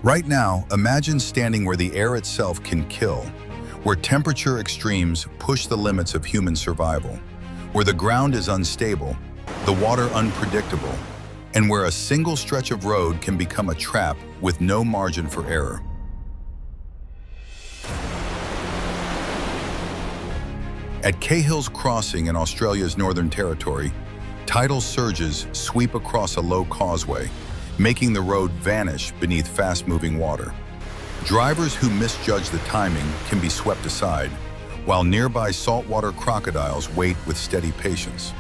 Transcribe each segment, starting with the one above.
Right now, imagine standing where the air itself can kill, where temperature extremes push the limits of human survival, where the ground is unstable, the water unpredictable, and where a single stretch of road can become a trap with no margin for error. At Cahill's Crossing in Australia's Northern Territory, tidal surges sweep across a low causeway, making the road vanish beneath fast-moving water. Drivers who misjudge the timing can be swept aside, while nearby saltwater crocodiles wait with steady patience.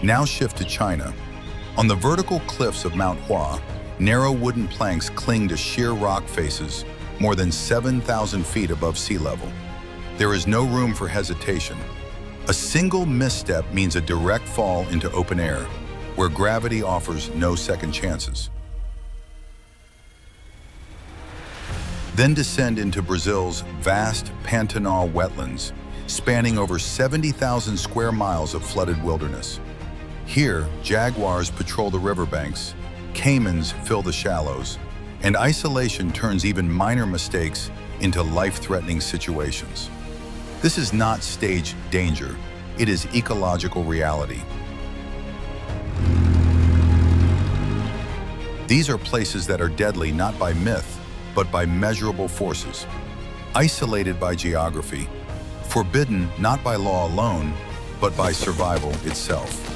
Now shift to China. On the vertical cliffs of Mount Hua, narrow wooden planks cling to sheer rock faces more than 7,000 feet above sea level. There is no room for hesitation. A single misstep means a direct fall into open air, where gravity offers no second chances. Then descend into Brazil's vast Pantanal wetlands, spanning over 70,000 square miles of flooded wilderness. Here, jaguars patrol the riverbanks, caimans fill the shallows, and isolation turns even minor mistakes into life-threatening situations. This is not staged danger, it is ecological reality. These are places that are deadly not by myth, but by measurable forces. Isolated by geography, forbidden not by law alone, but by survival itself.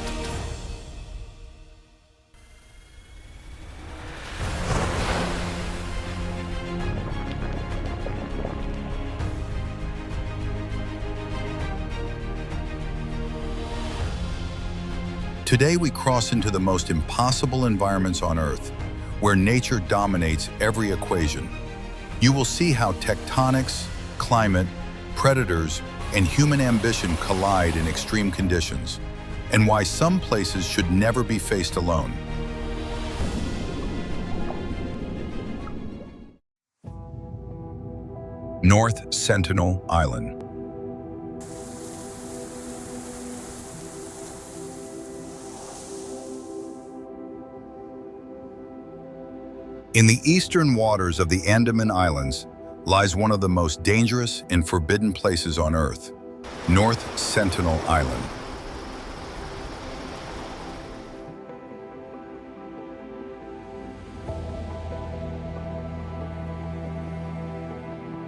Today we cross into the most impossible environments on Earth, where nature dominates every equation. You will see how tectonics, climate, predators, and human ambition collide in extreme conditions, and why some places should never be faced alone. North Sentinel Island. In the eastern waters of the Andaman Islands lies one of the most dangerous and forbidden places on Earth, North Sentinel Island.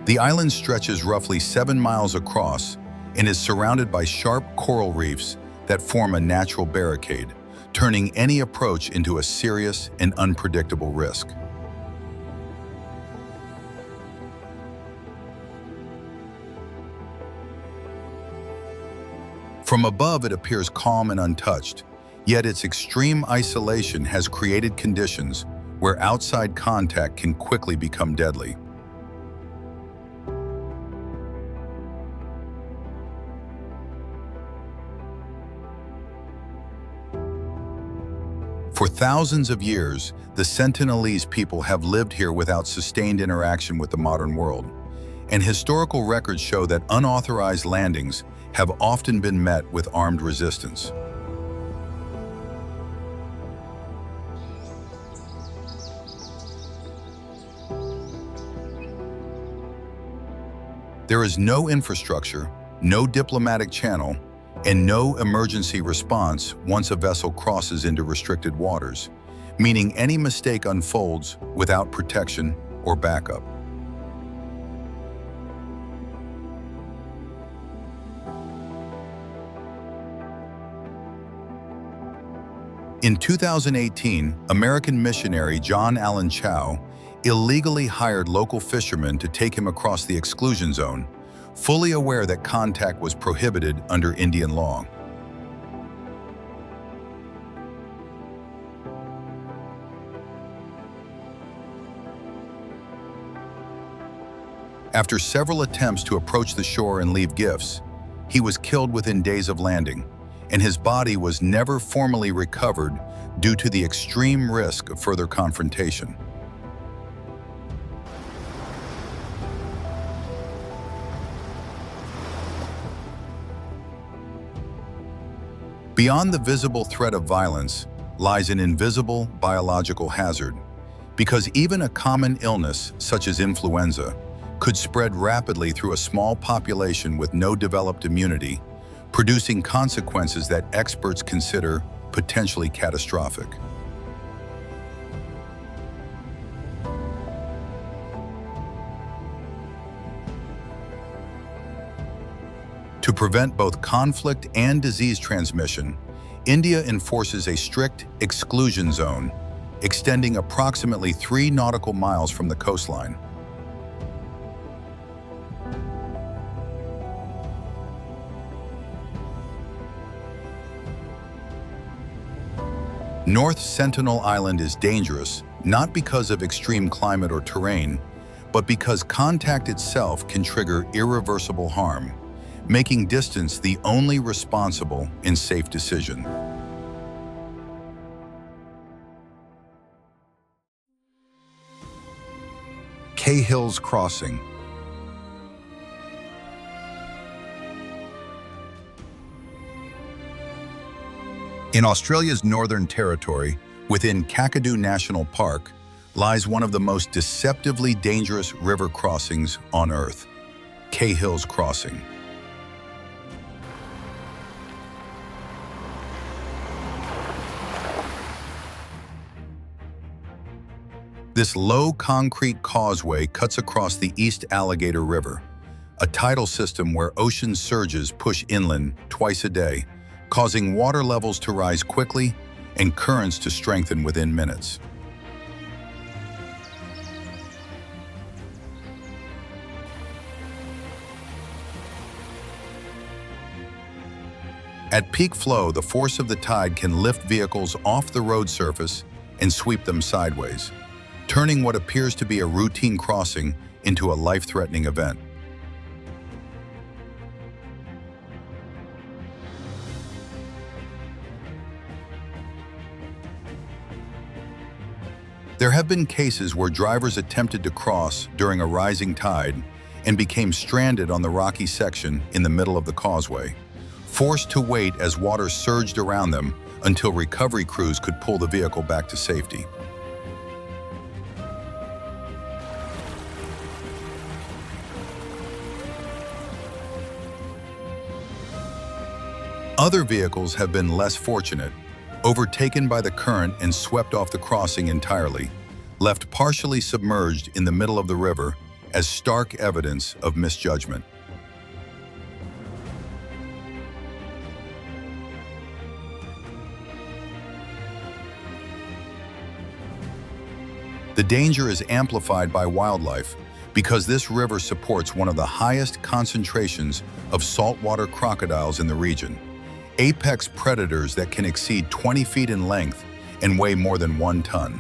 The island stretches roughly 7 miles across and is surrounded by sharp coral reefs that form a natural barricade, turning any approach into a serious and unpredictable risk. From above, it appears calm and untouched, yet its extreme isolation has created conditions where outside contact can quickly become deadly. For thousands of years, the Sentinelese people have lived here without sustained interaction with the modern world, and historical records show that unauthorized landings have often been met with armed resistance. There is no infrastructure, no diplomatic channel, and no emergency response once a vessel crosses into restricted waters, meaning any mistake unfolds without protection or backup. In 2018, American missionary John Allen Chau illegally hired local fishermen to take him across the exclusion zone, fully aware that contact was prohibited under Indian law. After several attempts to approach the shore and leave gifts, he was killed within days of landing, and his body was never formally recovered due to the extreme risk of further confrontation. Beyond the visible threat of violence, lies an invisible biological hazard, because even a common illness, such as influenza, could spread rapidly through a small population with no developed immunity, producing consequences that experts consider potentially catastrophic. To prevent both conflict and disease transmission, India enforces a strict exclusion zone, extending approximately 3 nautical miles from the coastline. North Sentinel Island is dangerous, not because of extreme climate or terrain, but because contact itself can trigger irreversible harm, making distance the only responsible and safe decision. Cahill's Crossing. In Australia's Northern Territory, within Kakadu National Park, lies one of the most deceptively dangerous river crossings on Earth, Cahill's Crossing. This low concrete causeway cuts across the East Alligator River, a tidal system where ocean surges push inland twice a day, causing water levels to rise quickly and currents to strengthen within minutes. At peak flow, the force of the tide can lift vehicles off the road surface and sweep them sideways, turning what appears to be a routine crossing into a life-threatening event. There have been cases where drivers attempted to cross during a rising tide and became stranded on the rocky section in the middle of the causeway, forced to wait as water surged around them until recovery crews could pull the vehicle back to safety. Other vehicles have been less fortunate, overtaken by the current and swept off the crossing entirely, left partially submerged in the middle of the river as stark evidence of misjudgment. The danger is amplified by wildlife because this river supports one of the highest concentrations of saltwater crocodiles in the region, apex predators that can exceed 20 feet in length and weigh more than 1 ton.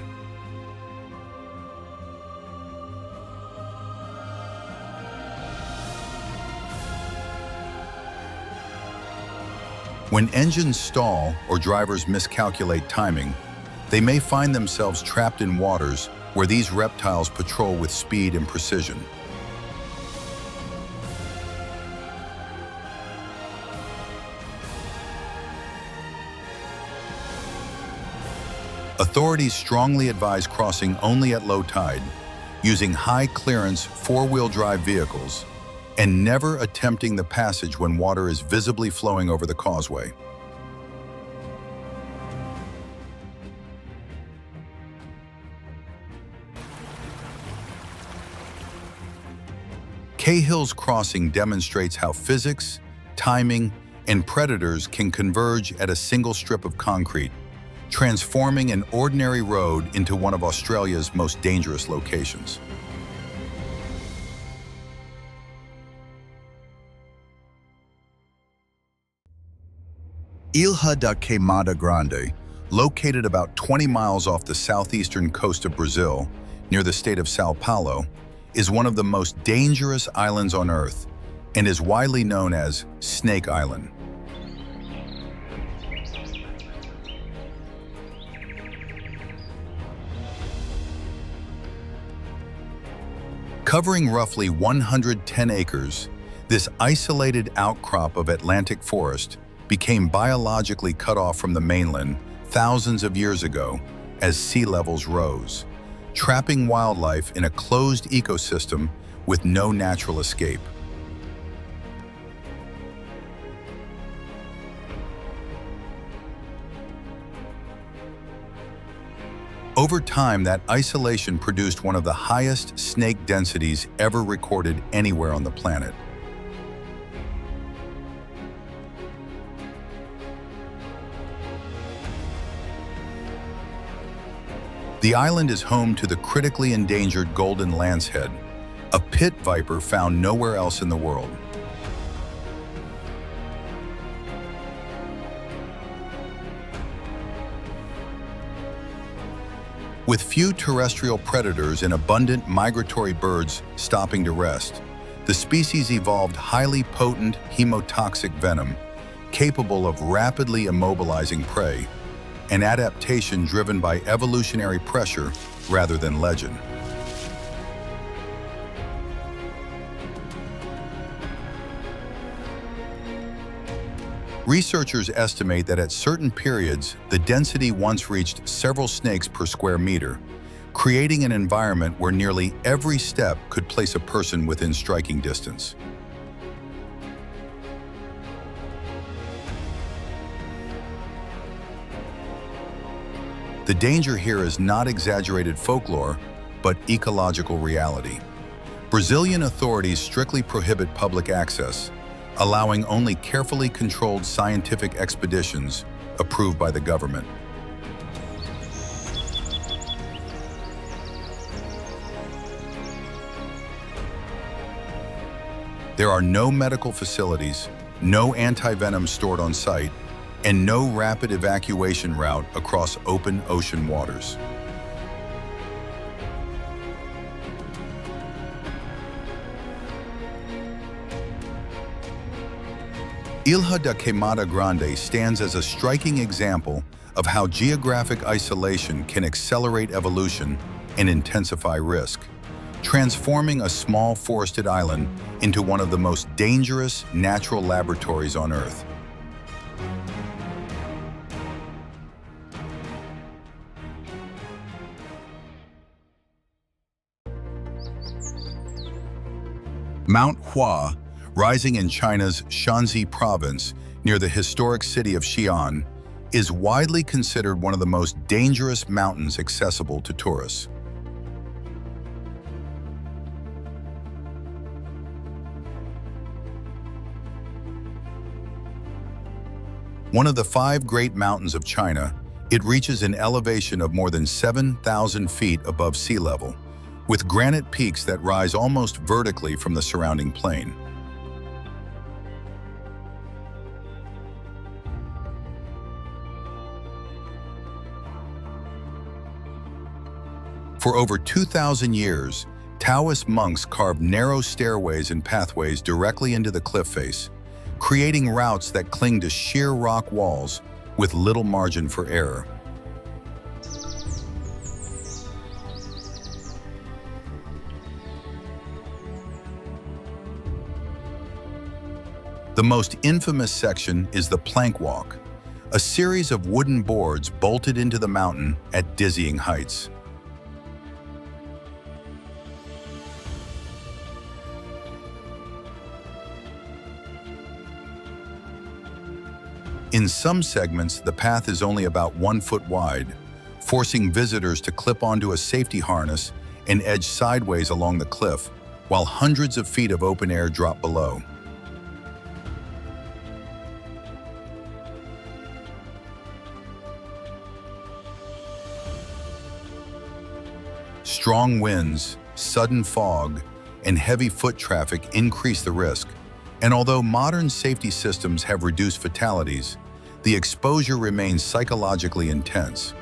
When engines stall or drivers miscalculate timing, they may find themselves trapped in waters where these reptiles patrol with speed and precision. Authorities strongly advise crossing only at low tide, using high-clearance four-wheel drive vehicles, and never attempting the passage when water is visibly flowing over the causeway. Cahill's Crossing demonstrates how physics, timing, and predators can converge at a single strip of concrete, transforming an ordinary road into one of Australia's most dangerous locations. Ilha da Queimada Grande, located about 20 miles off the southeastern coast of Brazil, near the state of São Paulo, is one of the most dangerous islands on Earth and is widely known as Snake Island. Covering roughly 110 acres, this isolated outcrop of Atlantic forest became biologically cut off from the mainland thousands of years ago as sea levels rose, trapping wildlife in a closed ecosystem with no natural escape. Over time, that isolation produced one of the highest snake densities ever recorded anywhere on the planet. The island is home to the critically endangered golden lancehead, a pit viper found nowhere else in the world. With few terrestrial predators and abundant migratory birds stopping to rest, the species evolved highly potent hemotoxic venom, capable of rapidly immobilizing prey, an adaptation driven by evolutionary pressure rather than legend. Researchers estimate that at certain periods, the density once reached several snakes per square meter, creating an environment where nearly every step could place a person within striking distance. The danger here is not exaggerated folklore, but ecological reality. Brazilian authorities strictly prohibit public access, allowing only carefully controlled scientific expeditions approved by the government. There are no medical facilities, no antivenom stored on site, and no rapid evacuation route across open ocean waters. Ilha da Queimada Grande stands as a striking example of how geographic isolation can accelerate evolution and intensify risk, transforming a small forested island into one of the most dangerous natural laboratories on Earth. Mount Hua, rising in China's Shanxi province near the historic city of Xi'an, is widely considered one of the most dangerous mountains accessible to tourists. One of the 5 great mountains of China, it reaches an elevation of more than 7,000 feet above sea level, with granite peaks that rise almost vertically from the surrounding plain. For over 2,000 years, Taoist monks carved narrow stairways and pathways directly into the cliff face, creating routes that cling to sheer rock walls with little margin for error. The most infamous section is the plank walk, a series of wooden boards bolted into the mountain at dizzying heights. In some segments, the path is only about 1 foot wide, forcing visitors to clip onto a safety harness and edge sideways along the cliff, while hundreds of feet of open air drop below. Strong winds, sudden fog, and heavy foot traffic increase the risk, and although modern safety systems have reduced fatalities, the exposure remains psychologically intense.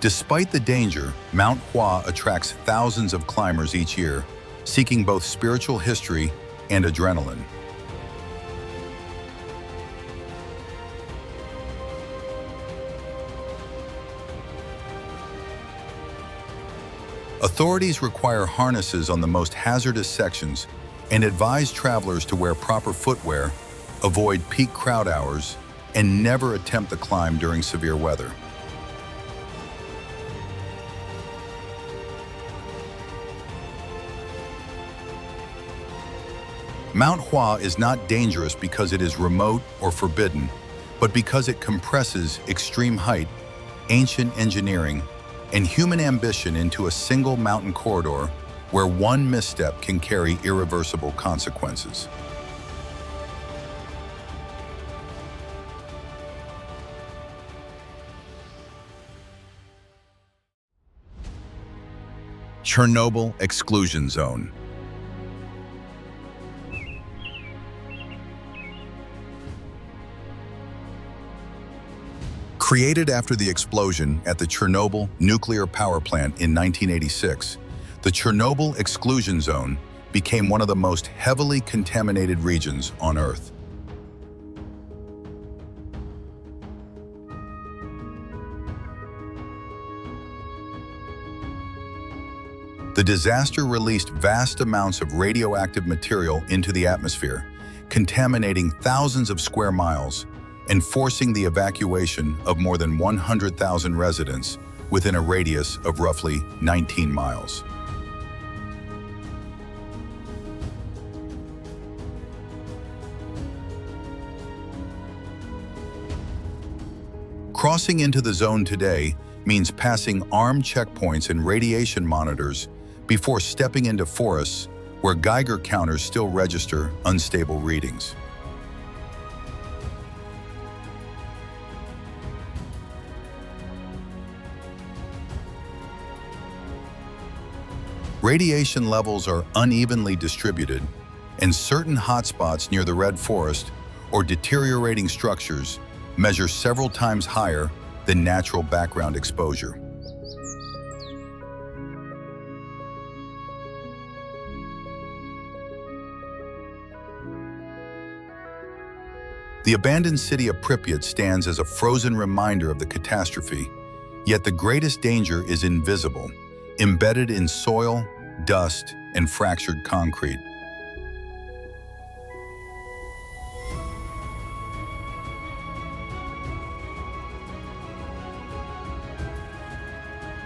Despite the danger, Mount Hua attracts thousands of climbers each year, seeking both spiritual history and adrenaline. Authorities require harnesses on the most hazardous sections and advise travelers to wear proper footwear, avoid peak crowd hours, and never attempt the climb during severe weather. Mount Hua is not dangerous because it is remote or forbidden, but because it compresses extreme height, ancient engineering, and human ambition into a single mountain corridor where one misstep can carry irreversible consequences. Chernobyl Exclusion Zone. Created after the explosion at the Chernobyl nuclear power plant in 1986, the Chernobyl Exclusion Zone became one of the most heavily contaminated regions on Earth. The disaster released vast amounts of radioactive material into the atmosphere, contaminating thousands of square miles and forcing the evacuation of more than 100,000 residents within a radius of roughly 19 miles. Crossing into the zone today means passing armed checkpoints and radiation monitors before stepping into forests where Geiger counters still register unstable readings. Radiation levels are unevenly distributed, and certain hotspots near the red forest or deteriorating structures measure several times higher than natural background exposure. The abandoned city of Pripyat stands as a frozen reminder of the catastrophe, yet the greatest danger is invisible, embedded in soil, dust, and fractured concrete.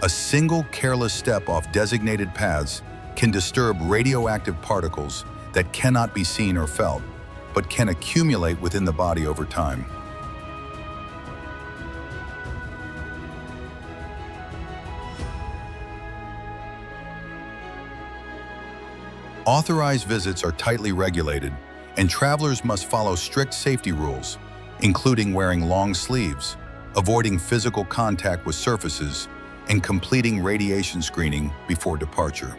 A single careless step off designated paths can disturb radioactive particles that cannot be seen or felt, but can accumulate within the body over time. Authorized visits are tightly regulated, and travelers must follow strict safety rules, including wearing long sleeves, avoiding physical contact with surfaces, and completing radiation screening before departure.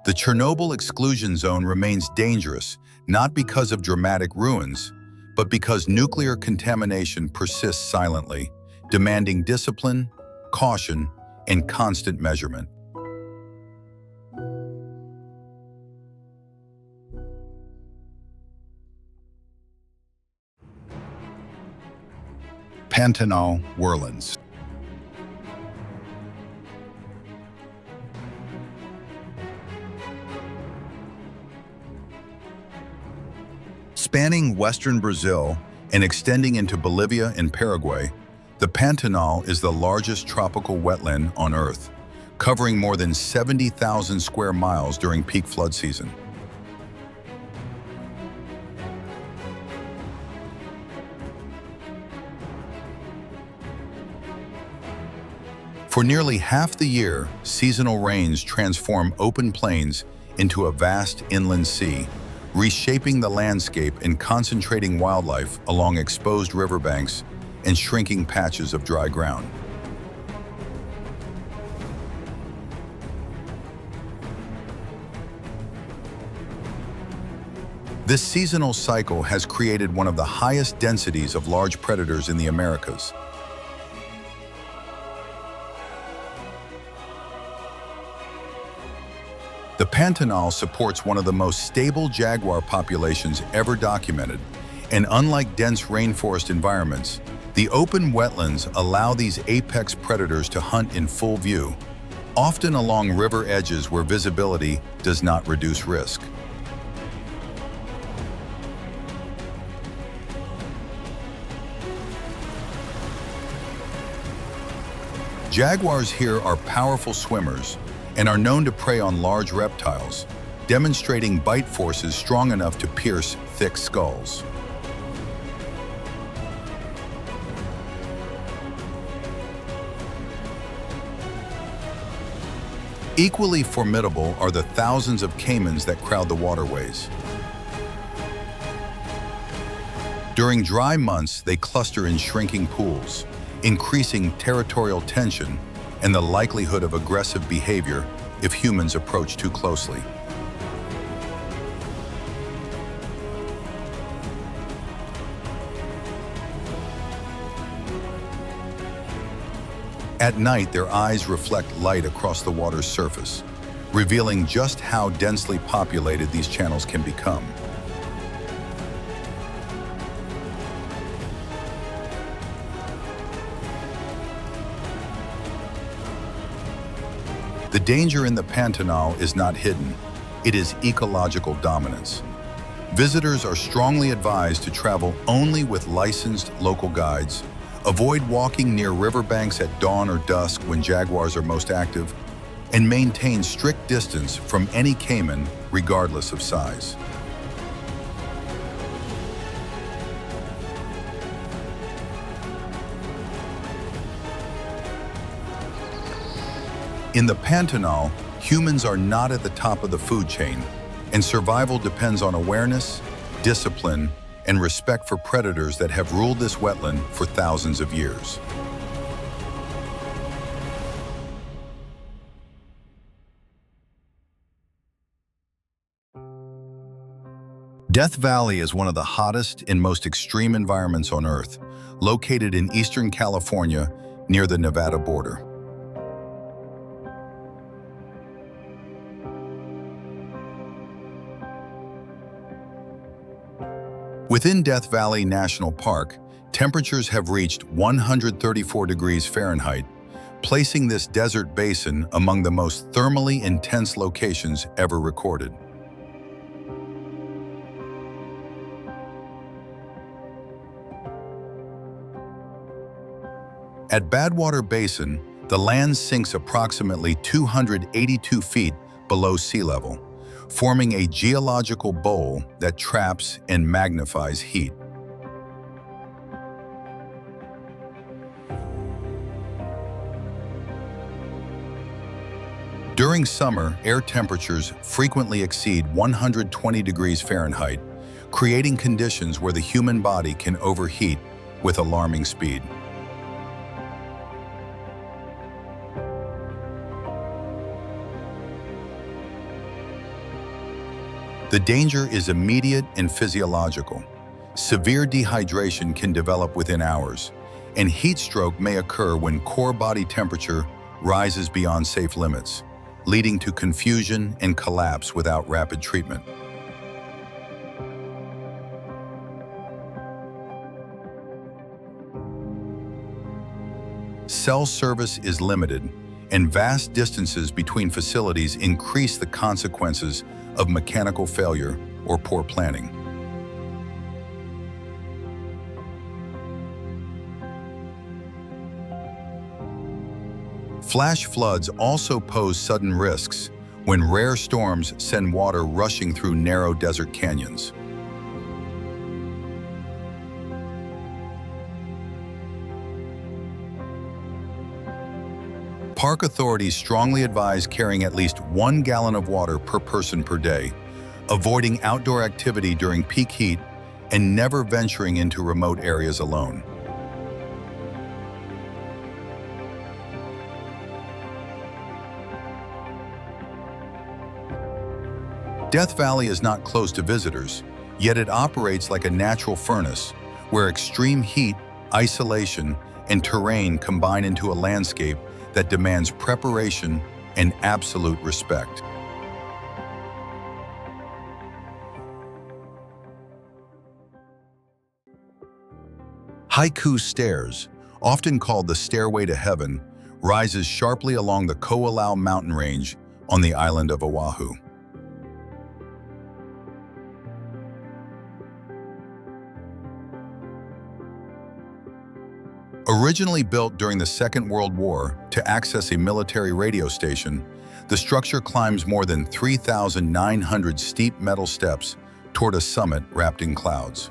The Chernobyl exclusion zone remains dangerous not because of dramatic ruins, but because nuclear contamination persists silently, demanding discipline, caution, and constant measurement. Pantanal Whirlwinds. Spanning western Brazil and extending into Bolivia and Paraguay, the Pantanal is the largest tropical wetland on Earth, covering more than 70,000 square miles during peak flood season. For nearly half the year, seasonal rains transform open plains into a vast inland sea, reshaping the landscape and concentrating wildlife along exposed riverbanks and shrinking patches of dry ground. This seasonal cycle has created one of the highest densities of large predators in the Americas. The Pantanal supports one of the most stable jaguar populations ever documented And unlike dense rainforest environments, the open wetlands allow these apex predators to hunt in full view, often along river edges where visibility does not reduce risk. Jaguars here are powerful swimmers and are known to prey on large reptiles, demonstrating bite forces strong enough to pierce thick skulls. Equally formidable are the thousands of caimans that crowd the waterways. During dry months, they cluster in shrinking pools, increasing territorial tension and the likelihood of aggressive behavior if humans approach too closely. At night, their eyes reflect light across the water's surface, revealing just how densely populated these channels can become. The danger in the Pantanal is not hidden. It is ecological dominance. Visitors are strongly advised to travel only with licensed local guides, avoid walking near riverbanks at dawn or dusk when jaguars are most active, and maintain strict distance from any caiman regardless of size. In the Pantanal, humans are not at the top of the food chain, and survival depends on awareness, discipline, and respect for predators that have ruled this wetland for thousands of years. Death Valley is one of the hottest and most extreme environments on Earth, located in eastern California near the Nevada border. Within Death Valley National Park, temperatures have reached 134 degrees Fahrenheit, placing this desert basin among the most thermally intense locations ever recorded. At Badwater Basin, the land sinks approximately 282 feet below sea level, forming a geological bowl that traps and magnifies heat. During summer, air temperatures frequently exceed 120 degrees Fahrenheit, creating conditions where the human body can overheat with alarming speed. The danger is immediate and physiological. Severe dehydration can develop within hours, and heat stroke may occur when core body temperature rises beyond safe limits, leading to confusion and collapse without rapid treatment. Cell service is limited, and vast distances between facilities increase the consequences of mechanical failure or poor planning. Flash floods also pose sudden risks when rare storms send water rushing through narrow desert canyons. Park authorities strongly advise carrying at least 1 gallon of water per person per day, avoiding outdoor activity during peak heat, and never venturing into remote areas alone. Death Valley is not close to visitors, yet it operates like a natural furnace where extreme heat, isolation, and terrain combine into a landscape that demands preparation and absolute respect. Haiku Stairs, often called the Stairway to Heaven, rises sharply along the Ko'olau mountain range on the island of Oahu. Originally built during the Second World War to access a military radio station, the structure climbs more than 3,900 steep metal steps toward a summit wrapped in clouds.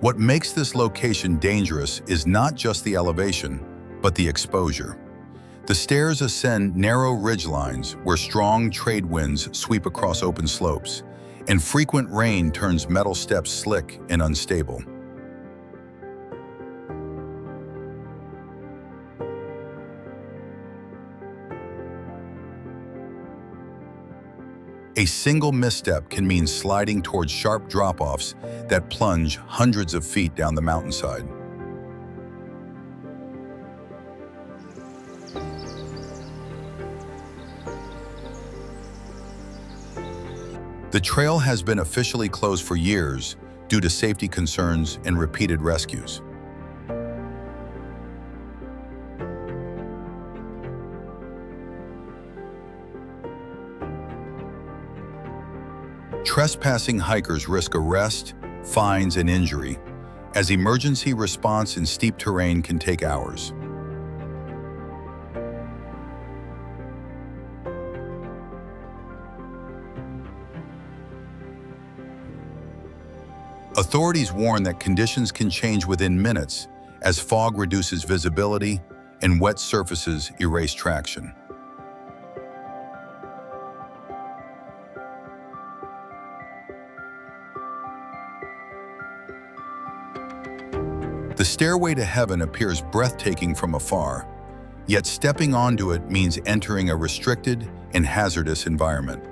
What makes this location dangerous is not just the elevation, but the exposure. The stairs ascend narrow ridgelines where strong trade winds sweep across open slopes, and frequent rain turns metal steps slick and unstable. A single misstep can mean sliding towards sharp drop-offs that plunge hundreds of feet down the mountainside. The trail has been officially closed for years due to safety concerns and repeated rescues. Trespassing hikers risk arrest, fines, and injury, as emergency response in steep terrain can take hours. Authorities warn that conditions can change within minutes as fog reduces visibility and wet surfaces erase traction. The Stairway to Heaven appears breathtaking from afar, yet stepping onto it means entering a restricted and hazardous environment.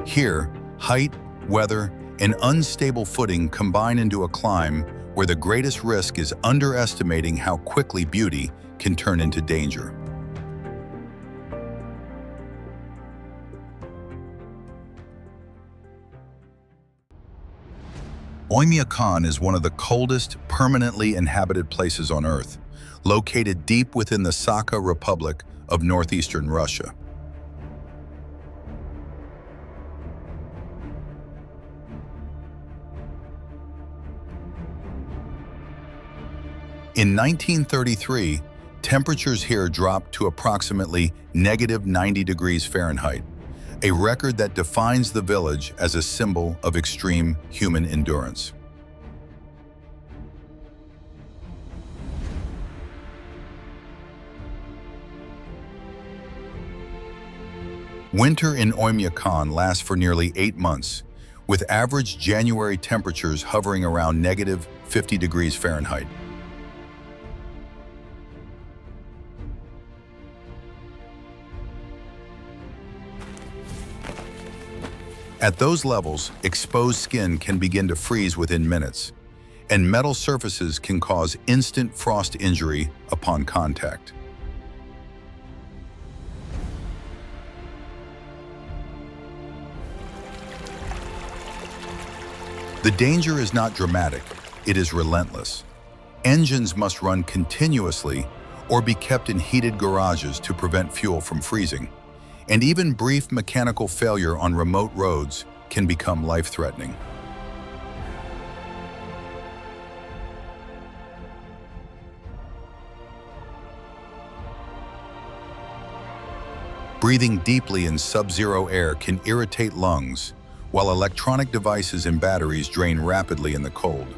Here, height, weather, and unstable footing combine into a climb where the greatest risk is underestimating how quickly beauty can turn into danger. Oymyakon is one of the coldest, permanently inhabited places on Earth, located deep within the Sakha Republic of northeastern Russia. In 1933, temperatures here dropped to approximately -90 degrees Fahrenheit, a record that defines the village as a symbol of extreme human endurance. Winter in Oymyakon lasts for nearly 8 months, with average January temperatures hovering around -50 degrees Fahrenheit. At those levels, exposed skin can begin to freeze within minutes, and metal surfaces can cause instant frost injury upon contact. The danger is not dramatic, it is relentless. Engines must run continuously or be kept in heated garages to prevent fuel from freezing. And even brief mechanical failure on remote roads can become life-threatening. Breathing deeply in sub-zero air can irritate lungs, while electronic devices and batteries drain rapidly in the cold.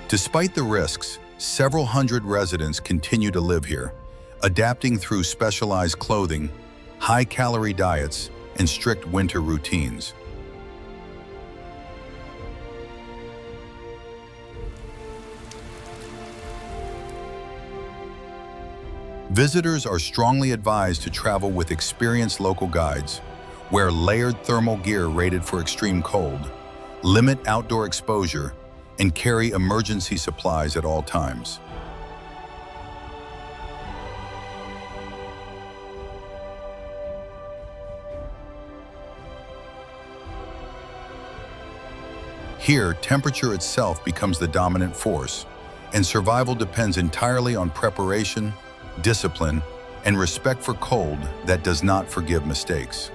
Despite the risks, several hundred residents continue to live here, adapting through specialized clothing, high-calorie diets, and strict winter routines. Visitors are strongly advised to travel with experienced local guides, wear layered thermal gear rated for extreme cold, limit outdoor exposure, and carry emergency supplies at all times. Here, temperature itself becomes the dominant force, and survival depends entirely on preparation, discipline, and respect for cold that does not forgive mistakes.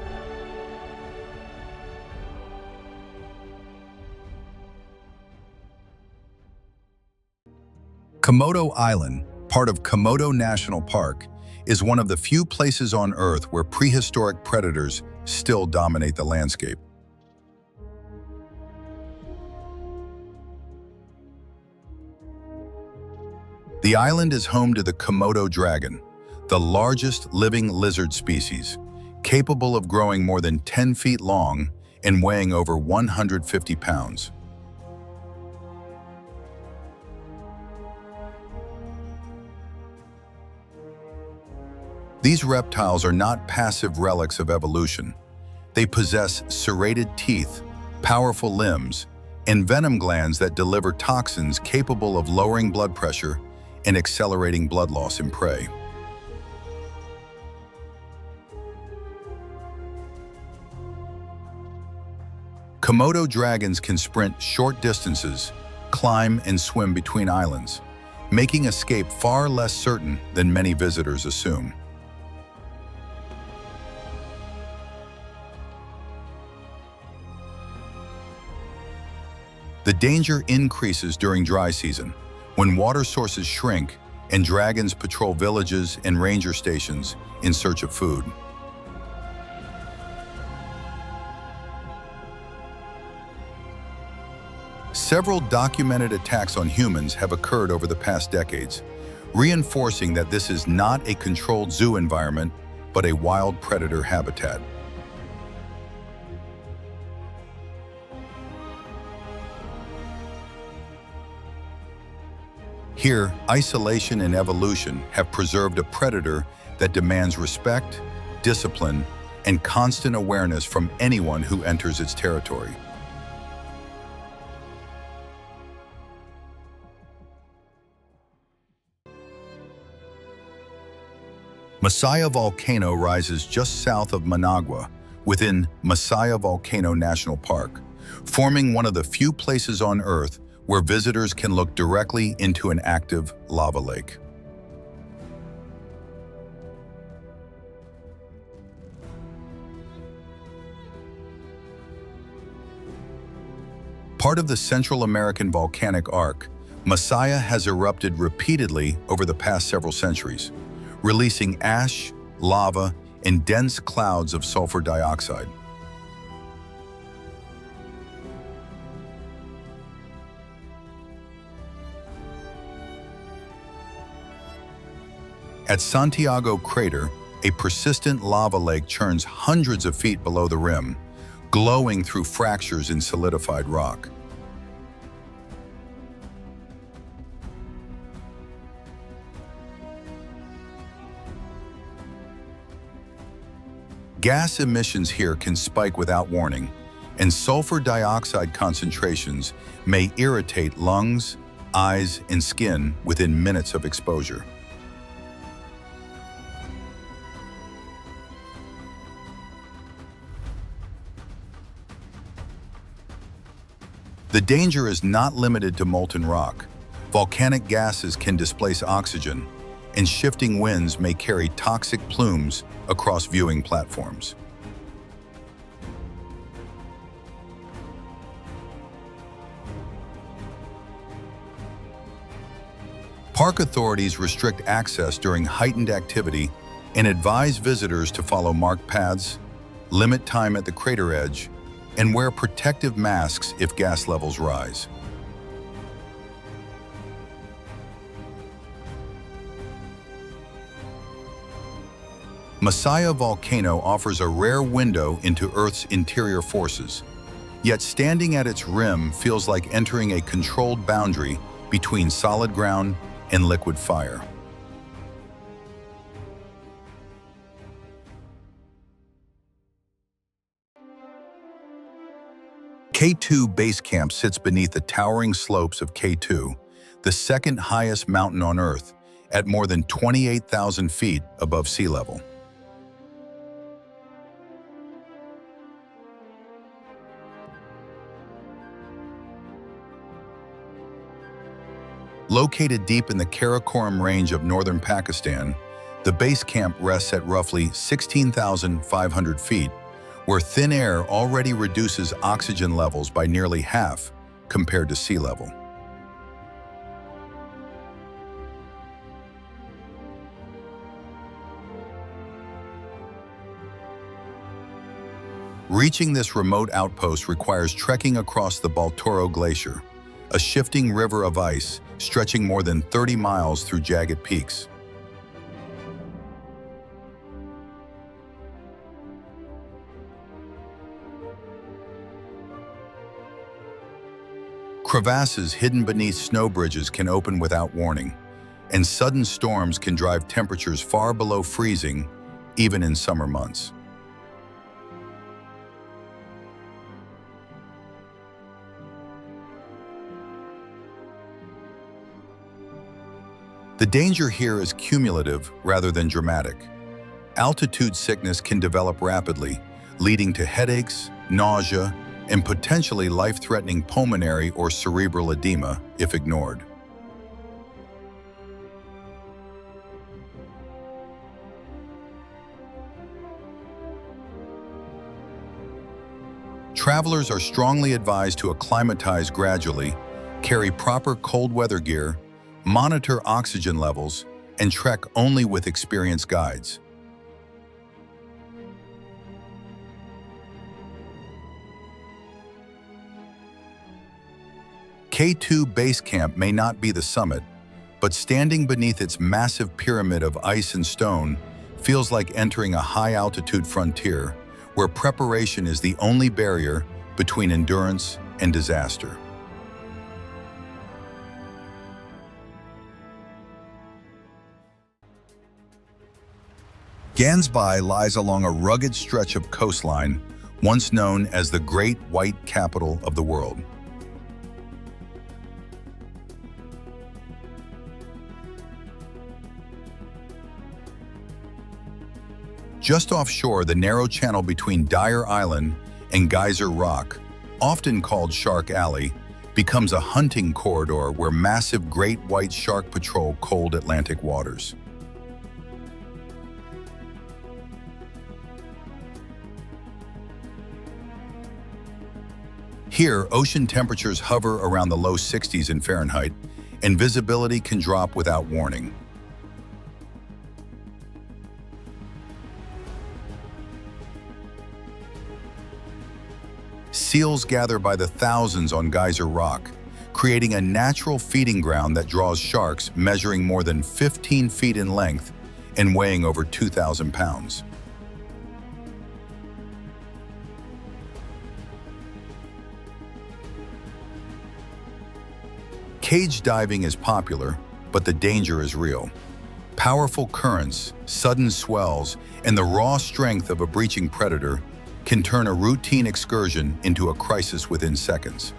Komodo Island, part of Komodo National Park, is one of the few places on Earth where prehistoric predators still dominate the landscape. The island is home to the Komodo dragon, the largest living lizard species, capable of growing more than 10 feet long and weighing over 150 pounds. These reptiles are not passive relics of evolution. They possess serrated teeth, powerful limbs, and venom glands that deliver toxins capable of lowering blood pressure and accelerating blood loss in prey. Komodo dragons can sprint short distances, climb and swim between islands, making escape far less certain than many visitors assume. The danger increases during dry season, when water sources shrink and dragons patrol villages and ranger stations in search of food. Several documented attacks on humans have occurred over the past decades, reinforcing that this is not a controlled zoo environment, but a wild predator habitat. Here, isolation and evolution have preserved a predator that demands respect, discipline, and constant awareness from anyone who enters its territory. Masaya Volcano rises just south of Managua, within Masaya Volcano National Park, forming one of the few places on Earth where visitors can look directly into an active lava lake. Part of the Central American volcanic arc, Masaya has erupted repeatedly over the past several centuries, releasing ash, lava, and dense clouds of sulfur dioxide. At Santiago Crater, a persistent lava lake churns hundreds of feet below the rim, glowing through fractures in solidified rock. Gas emissions here can spike without warning, and sulfur dioxide concentrations may irritate lungs, eyes, and skin within minutes of exposure. The danger is not limited to molten rock. Volcanic gases can displace oxygen, and shifting winds may carry toxic plumes across viewing platforms. Park authorities restrict access during heightened activity and advise visitors to follow marked paths, limit time at the crater edge, and wear protective masks if gas levels rise. Masaya Volcano offers a rare window into Earth's interior forces, yet standing at its rim feels like entering a controlled boundary between solid ground and liquid fire. K2 Base Camp sits beneath the towering slopes of K2, the second highest mountain on Earth, at more than 28,000 feet above sea level. Located deep in the Karakoram Range of northern Pakistan, the base camp rests at roughly 16,500 feet, where thin air already reduces oxygen levels by nearly half compared to sea level. Reaching this remote outpost requires trekking across the Baltoro Glacier, a shifting river of ice stretching more than 30 miles through jagged peaks. Crevasses hidden beneath snow bridges can open without warning, and sudden storms can drive temperatures far below freezing, even in summer months. The danger here is cumulative rather than dramatic. Altitude sickness can develop rapidly, leading to headaches, nausea, and potentially life-threatening pulmonary or cerebral edema if ignored. Travelers are strongly advised to acclimatize gradually, carry proper cold weather gear, monitor oxygen levels, and trek only with experienced guides. K2 Base Camp may not be the summit, but standing beneath its massive pyramid of ice and stone feels like entering a high-altitude frontier where preparation is the only barrier between endurance and disaster. Gansbai lies along a rugged stretch of coastline, once known as the Great White Capital of the world. Just offshore, the narrow channel between Dyer Island and Geyser Rock, often called Shark Alley, becomes a hunting corridor where massive great white shark patrol cold Atlantic waters. Here, ocean temperatures hover around the low 60s in Fahrenheit, and visibility can drop without warning. Seals gather by the thousands on Geyser Rock, creating a natural feeding ground that draws sharks measuring more than 15 feet in length and weighing over 2,000 pounds. Cage diving is popular, but the danger is real. Powerful currents, sudden swells, and the raw strength of a breaching predator can turn a routine excursion into a crisis within seconds.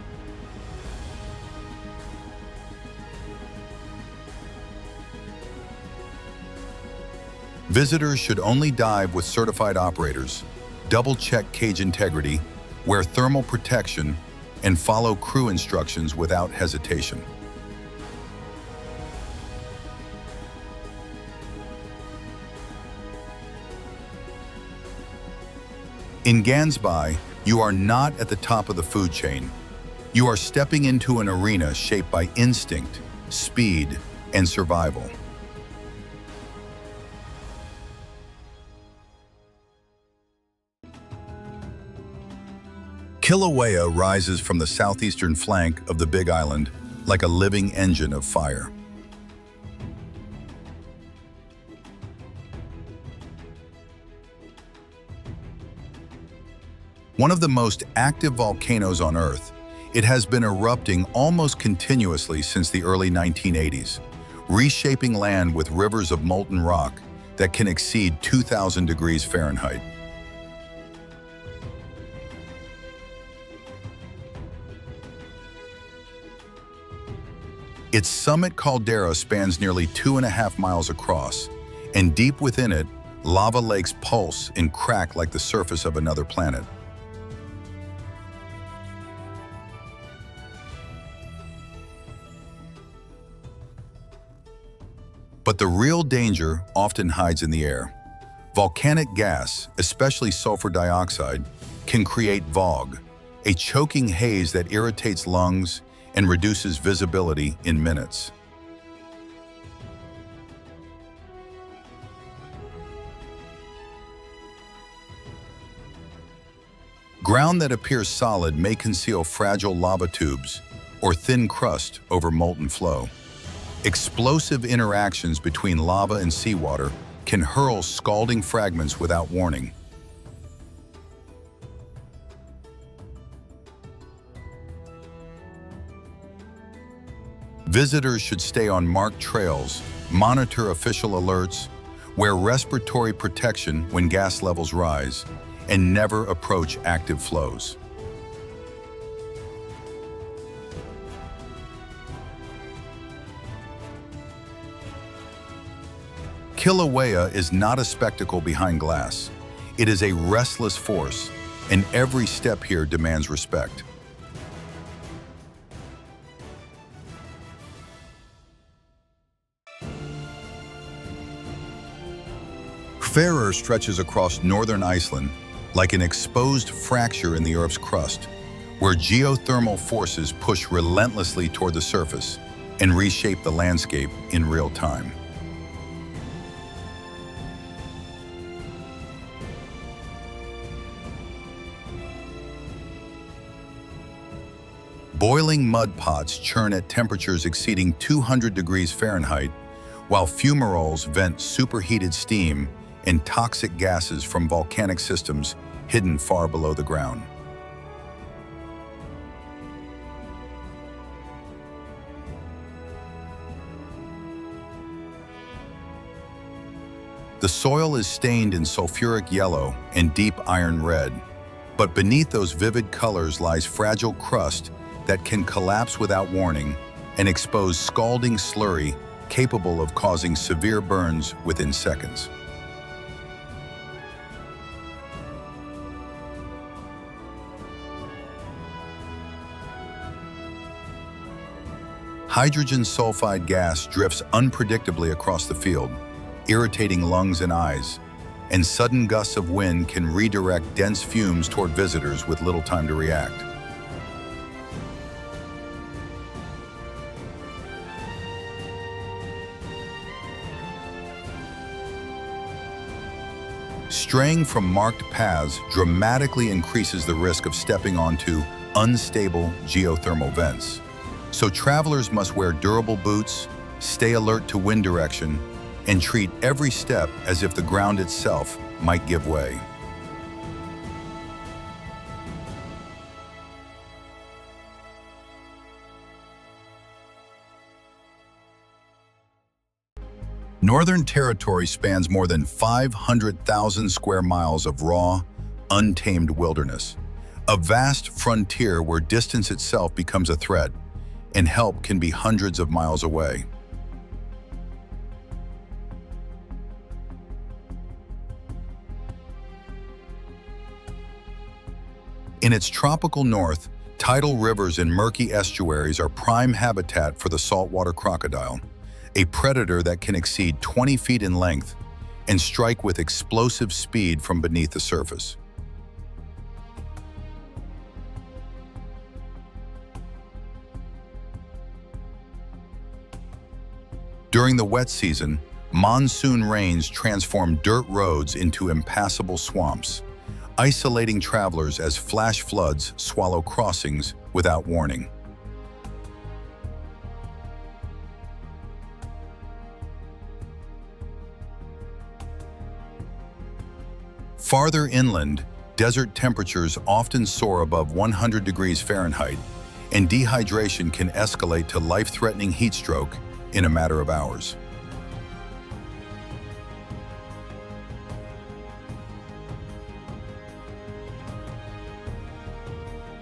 Visitors should only dive with certified operators, double-check cage integrity, wear thermal protection, and follow crew instructions without hesitation. In Gansbai, you are not at the top of the food chain. You are stepping into an arena shaped by instinct, speed, and survival. Kilauea rises from the southeastern flank of the Big Island like a living engine of fire. One of the most active volcanoes on Earth, it has been erupting almost continuously since the early 1980s, reshaping land with rivers of molten rock that can exceed 2,000 degrees Fahrenheit. Its summit caldera spans nearly 2.5 miles across, and deep within it, lava lakes pulse and crack like the surface of another planet. But the real danger often hides in the air. Volcanic gas, especially sulfur dioxide, can create fog, a choking haze that irritates lungs and reduces visibility in minutes. Ground that appears solid may conceal fragile lava tubes or thin crust over molten flow. Explosive interactions between lava and seawater can hurl scalding fragments without warning. Visitors should stay on marked trails, monitor official alerts, wear respiratory protection when gas levels rise, and never approach active flows. Kilauea is not a spectacle behind glass. It is a restless force, and every step here demands respect. Farer stretches across northern Iceland like an exposed fracture in the Earth's crust, where geothermal forces push relentlessly toward the surface and reshape the landscape in real time. Boiling mud pots churn at temperatures exceeding 200 degrees Fahrenheit, while fumaroles vent superheated steam and toxic gases from volcanic systems hidden far below the ground. The soil is stained in sulfuric yellow and deep iron red, but beneath those vivid colors lies fragile crust that can collapse without warning and expose scalding slurry capable of causing severe burns within seconds. Hydrogen sulfide gas drifts unpredictably across the field, irritating lungs and eyes, and sudden gusts of wind can redirect dense fumes toward visitors with little time to react. Straying from marked paths dramatically increases the risk of stepping onto unstable geothermal vents. So travelers must wear durable boots, stay alert to wind direction, and treat every step as if the ground itself might give way. Northern Territory spans more than 500,000 square miles of raw, untamed wilderness, a vast frontier where distance itself becomes a threat, and help can be hundreds of miles away. In its tropical north, tidal rivers and murky estuaries are prime habitat for the saltwater crocodile, a predator that can exceed 20 feet in length and strike with explosive speed from beneath the surface. During the wet season, monsoon rains transform dirt roads into impassable swamps, isolating travelers as flash floods swallow crossings without warning. Farther inland, desert temperatures often soar above 100 degrees Fahrenheit, and dehydration can escalate to life-threatening heat stroke in a matter of hours.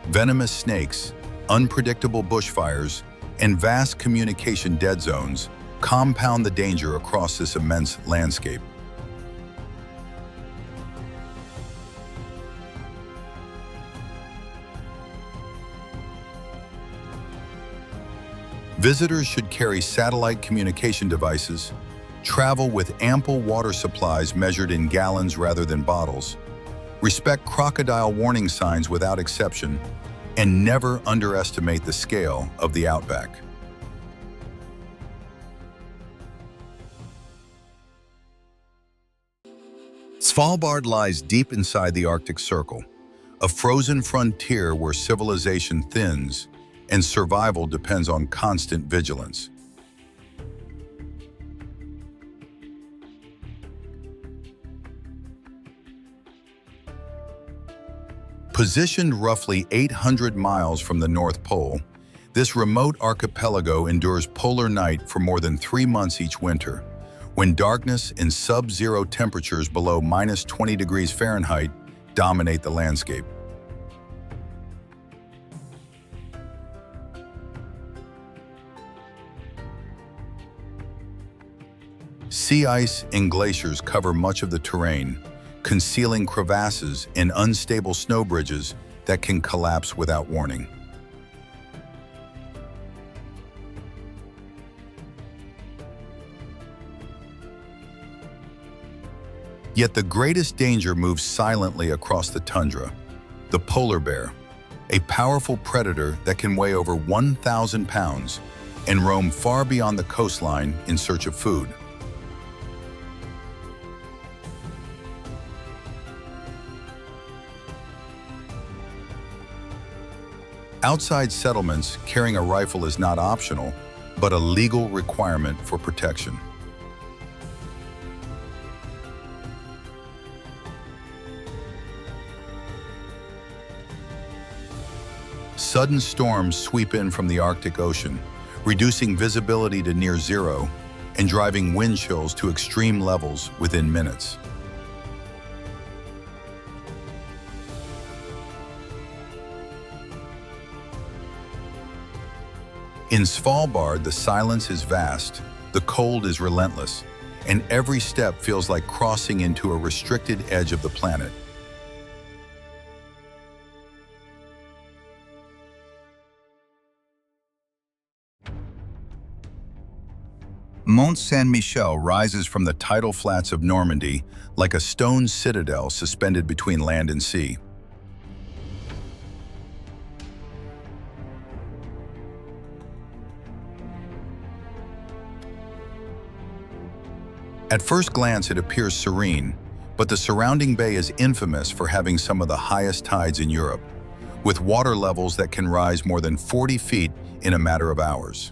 Venomous snakes, unpredictable bushfires, and vast communication dead zones compound the danger across this immense landscape. Visitors should carry satellite communication devices, travel with ample water supplies measured in gallons rather than bottles, respect crocodile warning signs without exception, and never underestimate the scale of the outback. Svalbard lies deep inside the Arctic Circle, a frozen frontier where civilization thins and survival depends on constant vigilance. Positioned roughly 800 miles from the North Pole, this remote archipelago endures polar night for more than 3 months each winter, when darkness and sub-zero temperatures below -20 degrees Fahrenheit dominate the landscape. Sea ice and glaciers cover much of the terrain, concealing crevasses and unstable snow bridges that can collapse without warning. Yet the greatest danger moves silently across the tundra: the polar bear, a powerful predator that can weigh over 1,000 pounds and roam far beyond the coastline in search of food. Outside settlements, carrying a rifle is not optional, but a legal requirement for protection. Sudden storms sweep in from the Arctic Ocean, reducing visibility to near zero and driving wind chills to extreme levels within minutes. In Svalbard, the silence is vast, the cold is relentless, and every step feels like crossing into a restricted edge of the planet. Mont Saint-Michel rises from the tidal flats of Normandy like a stone citadel suspended between land and sea. At first glance, it appears serene, but the surrounding bay is infamous for having some of the highest tides in Europe, with water levels that can rise more than 40 feet in a matter of hours.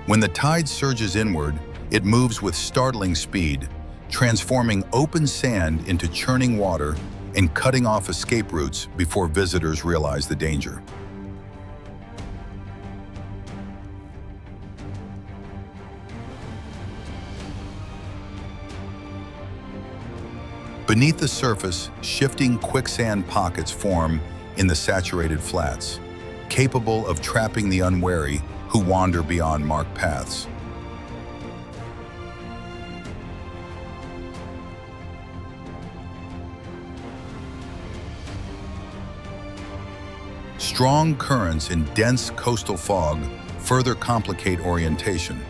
When the tide surges inward, it moves with startling speed, transforming open sand into churning water and cutting off escape routes before visitors realize the danger. Beneath the surface, shifting quicksand pockets form in the saturated flats, capable of trapping the unwary who wander beyond marked paths. Strong currents and dense coastal fog further complicate orientation,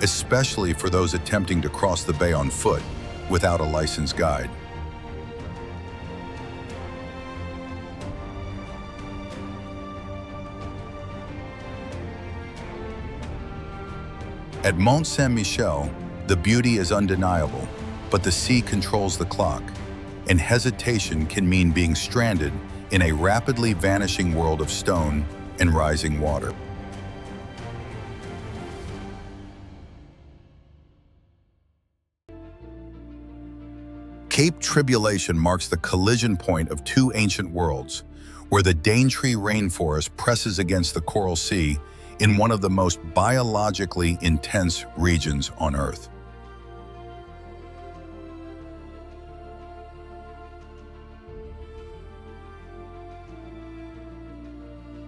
especially for those attempting to cross the bay on foot without a licensed guide. At Mont Saint-Michel, the beauty is undeniable, but the sea controls the clock, and hesitation can mean being stranded in a rapidly vanishing world of stone and rising water. Cape Tribulation marks the collision point of two ancient worlds, where the Daintree rainforest presses against the Coral Sea in one of the most biologically intense regions on Earth.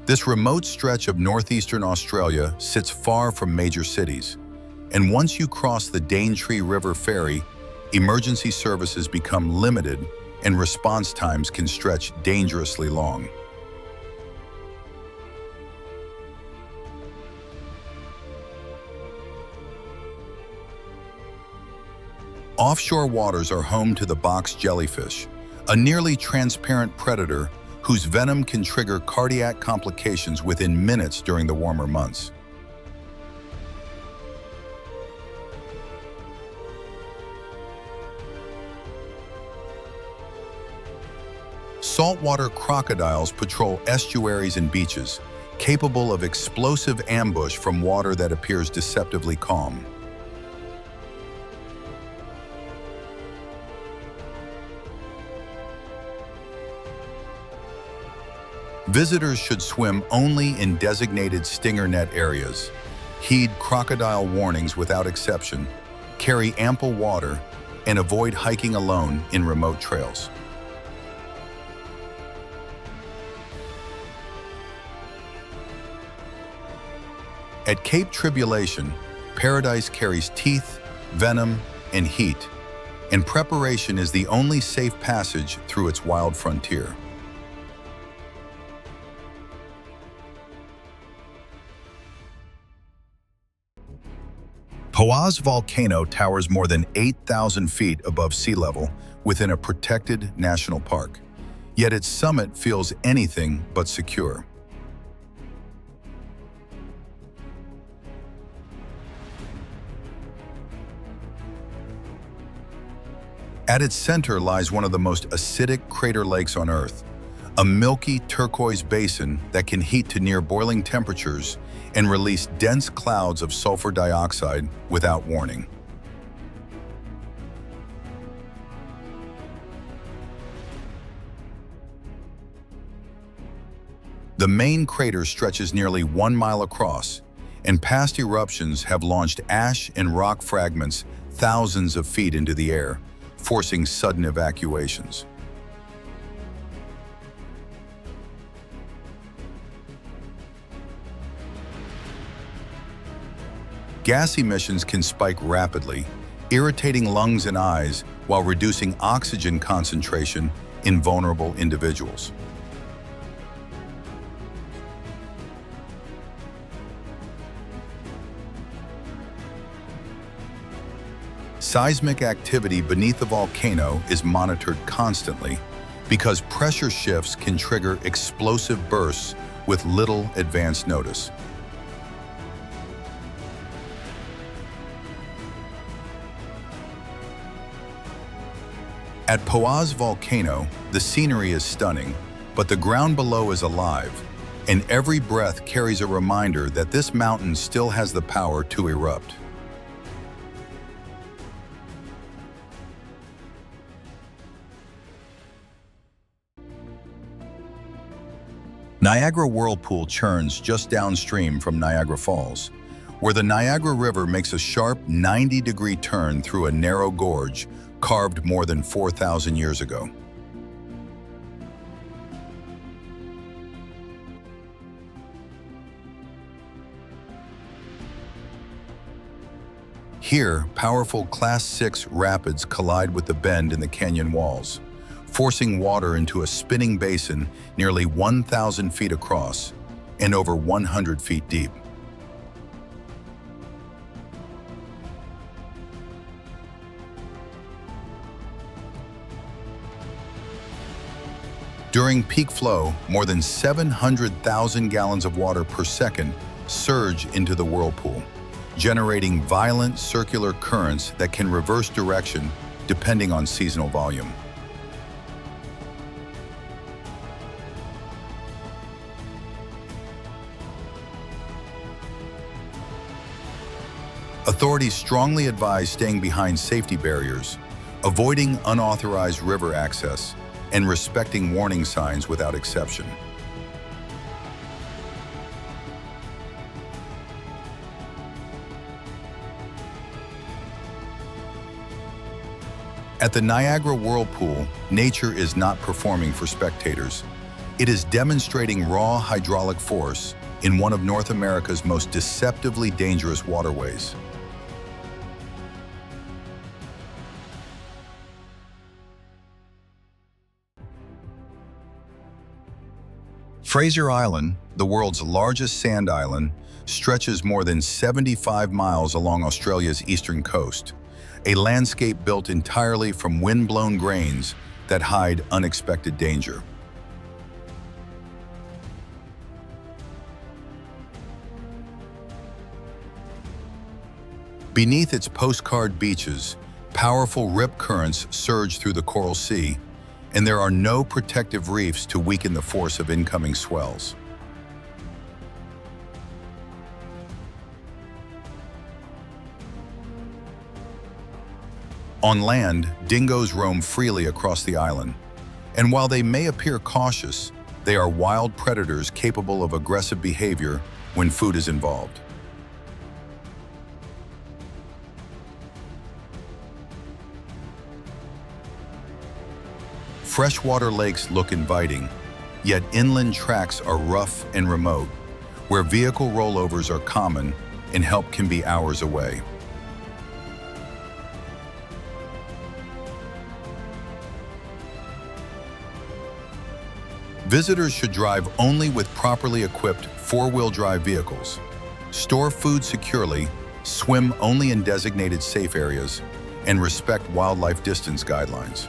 This remote stretch of northeastern Australia sits far from major cities, and once you cross the Daintree River ferry, emergency services become limited and response times can stretch dangerously long. Offshore waters are home to the box jellyfish, a nearly transparent predator whose venom can trigger cardiac complications within minutes during the warmer months. Saltwater crocodiles patrol estuaries and beaches, capable of explosive ambush from water that appears deceptively calm. Visitors should swim only in designated stinger net areas, heed crocodile warnings without exception, carry ample water, and avoid hiking alone in remote trails. At Cape Tribulation, paradise carries teeth, venom, and heat, and preparation is the only safe passage through its wild frontier. Poaz volcano towers more than 8,000 feet above sea level within a protected national park, yet its summit feels anything but secure. At its center lies one of the most acidic crater lakes on Earth, a milky turquoise basin that can heat to near boiling temperatures and release dense clouds of sulfur dioxide without warning. The main crater stretches nearly 1 mile across, and past eruptions have launched ash and rock fragments thousands of feet into the air, forcing sudden evacuations. Gas emissions can spike rapidly, irritating lungs and eyes while reducing oxygen concentration in vulnerable individuals. Seismic activity beneath the volcano is monitored constantly because pressure shifts can trigger explosive bursts with little advance notice. At Poaz volcano, the scenery is stunning, but the ground below is alive, and every breath carries a reminder that this mountain still has the power to erupt. Niagara Whirlpool churns just downstream from Niagara Falls, where the Niagara River makes a sharp 90-degree turn through a narrow gorge carved more than 4,000 years ago. Here, powerful Class 6 rapids collide with the bend in the canyon walls, forcing water into a spinning basin nearly 1,000 feet across and over 100 feet deep. During peak flow, more than 700,000 gallons of water per second surge into the whirlpool, generating violent circular currents that can reverse direction depending on seasonal volume. Authorities strongly advise staying behind safety barriers, avoiding unauthorized river access, and respecting warning signs without exception. At the Niagara Whirlpool, nature is not performing for spectators. It is demonstrating raw hydraulic force in one of North America's most deceptively dangerous waterways. Fraser Island, the world's largest sand island, stretches more than 75 miles along Australia's eastern coast, a landscape built entirely from wind-blown grains that hide unexpected danger. Beneath its postcard beaches, powerful rip currents surge through the coral sea, and there are no protective reefs to weaken the force of incoming swells. On land, dingoes roam freely across the island, and while they may appear cautious, they are wild predators capable of aggressive behavior when food is involved. Freshwater lakes look inviting, yet inland tracks are rough and remote, where vehicle rollovers are common and help can be hours away. Visitors should drive only with properly equipped four-wheel drive vehicles, store food securely, swim only in designated safe areas, and respect wildlife distance guidelines.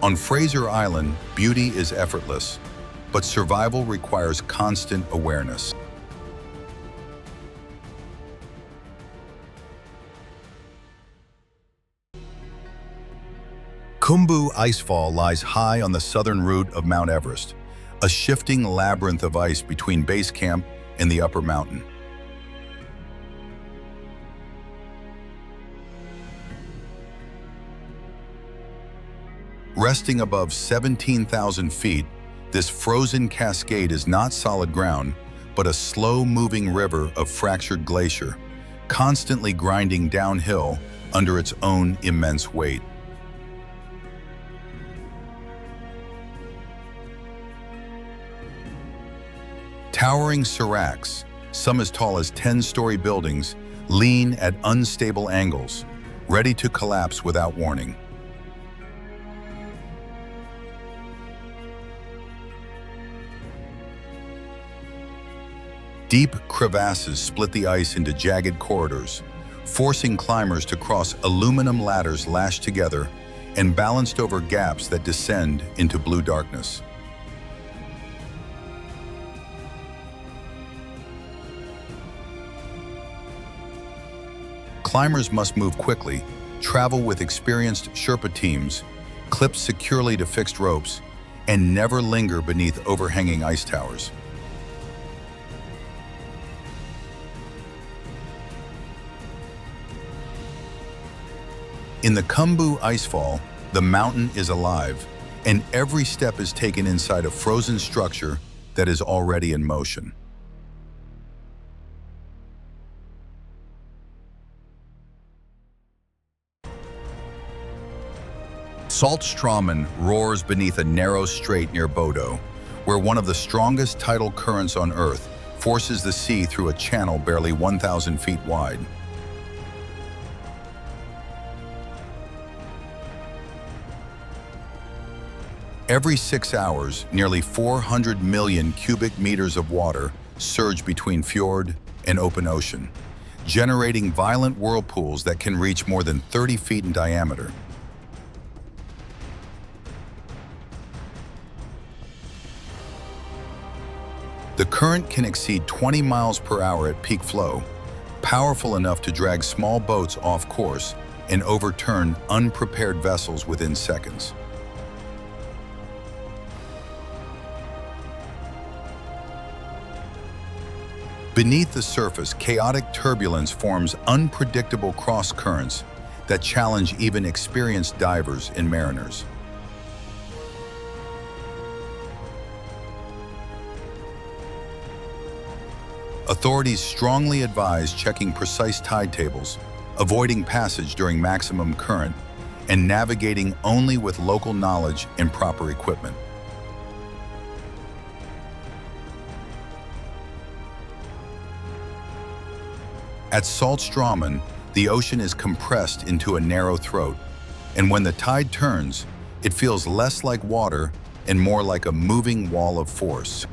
On Fraser Island, beauty is effortless, but survival requires constant awareness. Khumbu Icefall lies high on the southern route of Mount Everest, a shifting labyrinth of ice between base camp and the upper mountain. Resting above 17,000 feet, this frozen cascade is not solid ground, but a slow-moving river of fractured glacier, constantly grinding downhill under its own immense weight. Towering seracs, some as tall as 10-story buildings, lean at unstable angles, ready to collapse without warning. Deep crevasses split the ice into jagged corridors, forcing climbers to cross aluminum ladders lashed together and balanced over gaps that descend into blue darkness. Climbers must move quickly, travel with experienced Sherpa teams, clipped securely to fixed ropes, and never linger beneath overhanging ice towers. In the Khumbu Icefall, the mountain is alive, and every step is taken inside a frozen structure that is already in motion. Saltstraumen roars beneath a narrow strait near Bodo, where one of the strongest tidal currents on Earth forces the sea through a channel barely 1,000 feet wide. Every 6 hours, nearly 400 million cubic meters of water surge between fjord and open ocean, generating violent whirlpools that can reach more than 30 feet in diameter. The current can exceed 20 miles per hour at peak flow, powerful enough to drag small boats off course and overturn unprepared vessels within seconds. Beneath the surface, chaotic turbulence forms unpredictable cross currents that challenge even experienced divers and mariners. Authorities strongly advise checking precise tide tables, avoiding passage during maximum current, and navigating only with local knowledge and proper equipment. At Saltstraumen, the ocean is compressed into a narrow throat, and when the tide turns, it feels less like water and more like a moving wall of force.